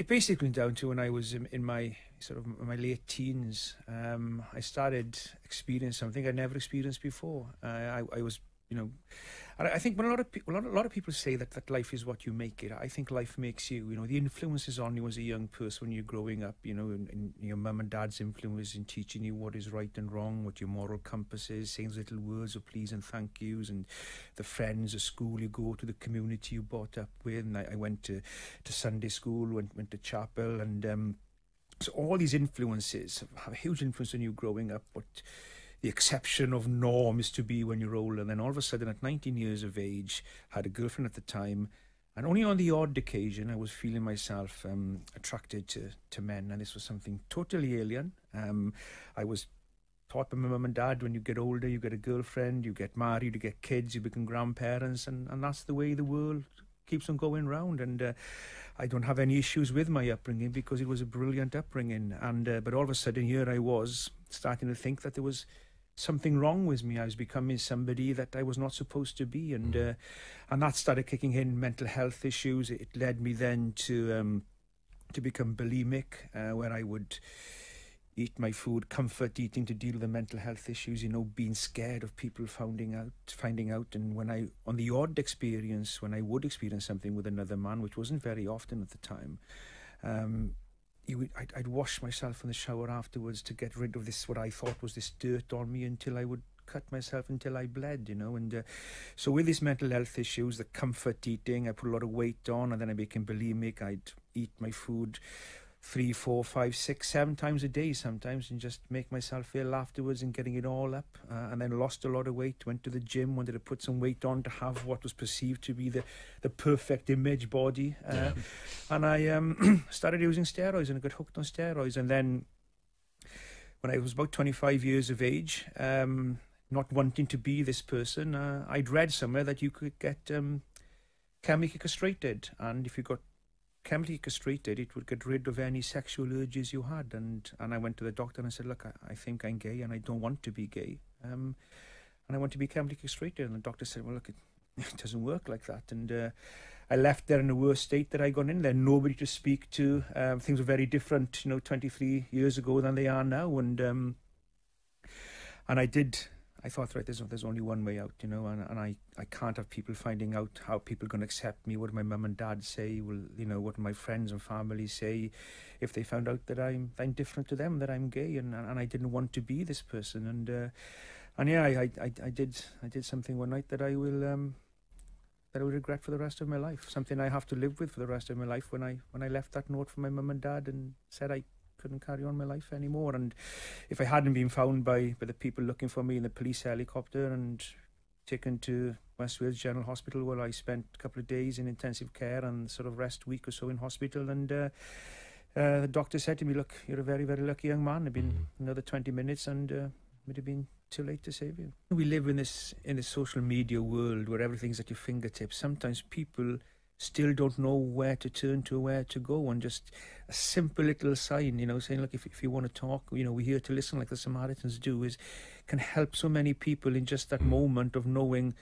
It basically went down to when I was in my my late teens. I started experiencing something I'd never experienced before. I was, I think when a lot of people say that life is what you make it, I think life makes you. The influences on you as a young person when you're growing up. And your mum and dad's influence in teaching you what is right and wrong, what your moral compass is, saying little words of please and thank yous, and the friends, the school you go to, the community you brought up with. And I went to Sunday school, went to chapel, and so all these influences have a huge influence on you growing up. What the exception of norm is to be when you're older. And then all of a sudden, at 19 years of age, I had a girlfriend at the time, and only on the odd occasion I was feeling myself attracted to men, and this was something totally alien. I was taught by my mum and dad, when you get older, you get a girlfriend, you get married, you get kids, you become grandparents, and that's the way the world keeps on going round. And I don't have any issues with my upbringing because it was a brilliant upbringing. And but all of a sudden, here I was starting to think that there was something wrong with me. I was becoming somebody that I was not supposed to be, and that started kicking in mental health issues. It led me then to become bulimic, where I would eat my food, comfort eating, to deal with the mental health issues, being scared of people finding out. And when on the odd experience, when I would experience something with another man, which wasn't very often at the time, I'd wash myself in the shower afterwards to get rid of this, what I thought was this dirt on me, until I would cut myself until I bled, and so with these mental health issues, the comfort eating, I put a lot of weight on, and then I became bulimic. I'd eat my food 3, 4, 5, 6, 7 times a day sometimes, and just make myself ill afterwards and getting it all up, and then lost a lot of weight, went to the gym, wanted to put some weight on to have what was perceived to be the perfect image body, and I started using steroids, and I got hooked on steroids. And then when I was about 25 years of age, not wanting to be this person, I'd read somewhere that you could get chemically castrated, and if you got chemically castrated, it would get rid of any sexual urges you had. And I went to the doctor and I said, look, I think I'm gay and I don't want to be gay, and I want to be chemically castrated. And the doctor said, well, look, it doesn't work like that. And I left there in the worst state that I got in there, nobody to speak to. Things were very different 23 years ago than they are now. And I thought, right, there's only one way out, and I can't have people finding out how people are going to accept me. What do my mum and dad say? Well, what do my friends and family say if they found out that I'm different to them, that I'm gay, and I didn't want to be this person. And yeah, I did something one night that I will regret for the rest of my life. Something I have to live with for the rest of my life. When I left that note for my mum and dad and said I couldn't carry on my life anymore, and if I hadn't been found by the people looking for me in the police helicopter and taken to West Wales General Hospital, where I spent a couple of days in intensive care and sort of rest week or so in hospital, and the doctor said to me, look, you're a very, very lucky young man. It'd been another 20 minutes and it would have been too late to save you. We live in this social media world where everything's at your fingertips. Sometimes people still don't know where to turn to, where to go, and just a simple little sign, saying, look, if you want to talk, we're here to listen, like the Samaritans do, can help so many people in just that moment of knowing,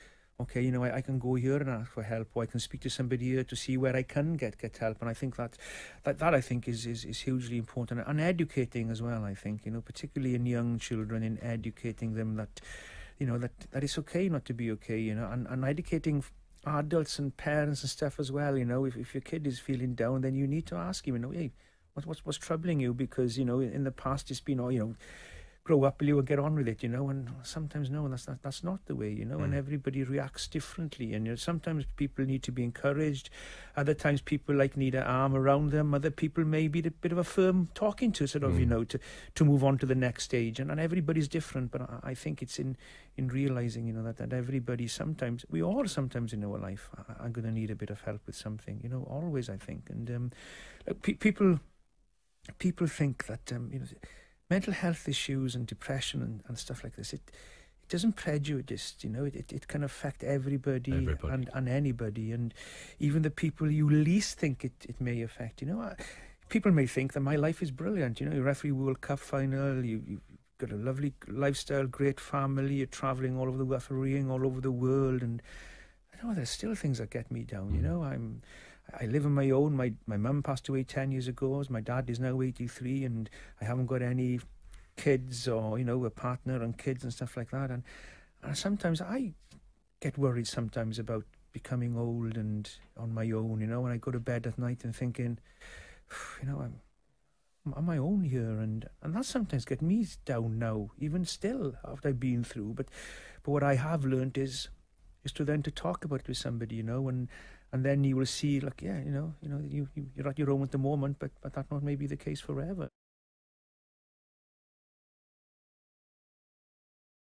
okay, I can go here and ask for help, or I can speak to somebody here to see where I can get help. And I think that I think is hugely important, and educating as well. I think, particularly in young children, in educating them that, that it's okay not to be okay, and educating adults and parents and stuff as well. If your kid is feeling down, then you need to ask him, hey, what's troubling you? Because in the past it's been, grow up, will you, and get on with it, and sometimes no, that's not the way, and everybody reacts differently, and sometimes people need to be encouraged, other times people need an arm around them, other people may be a bit of a firm talking to, sort of, to move on to the next stage, and everybody's different. But I think it's in realizing, that everybody sometimes, we all sometimes in our life are going to need a bit of help with something, always, I think. And people think that mental health issues and depression and stuff like this, it doesn't prejudice, it can affect everybody. And anybody, and even the people you least think it may affect. People may think that my life is brilliant, you referee World Cup final, you've got a lovely lifestyle, great family, you're travelling all over refereeing all over the world, and I know there's still things that get me down. I live on my own. My mum passed away 10 years ago. My dad is now 83, and I haven't got any kids or, a partner and kids and stuff like that. And sometimes I get worried sometimes about becoming old and on my own, when I go to bed at night and thinking, I'm on my own here, and that sometimes gets me down now, even still after I've been through. But what I have learned is to then to talk about it with somebody, and then you will see, like, yeah, you're at your own at the moment, but that not may be the case forever.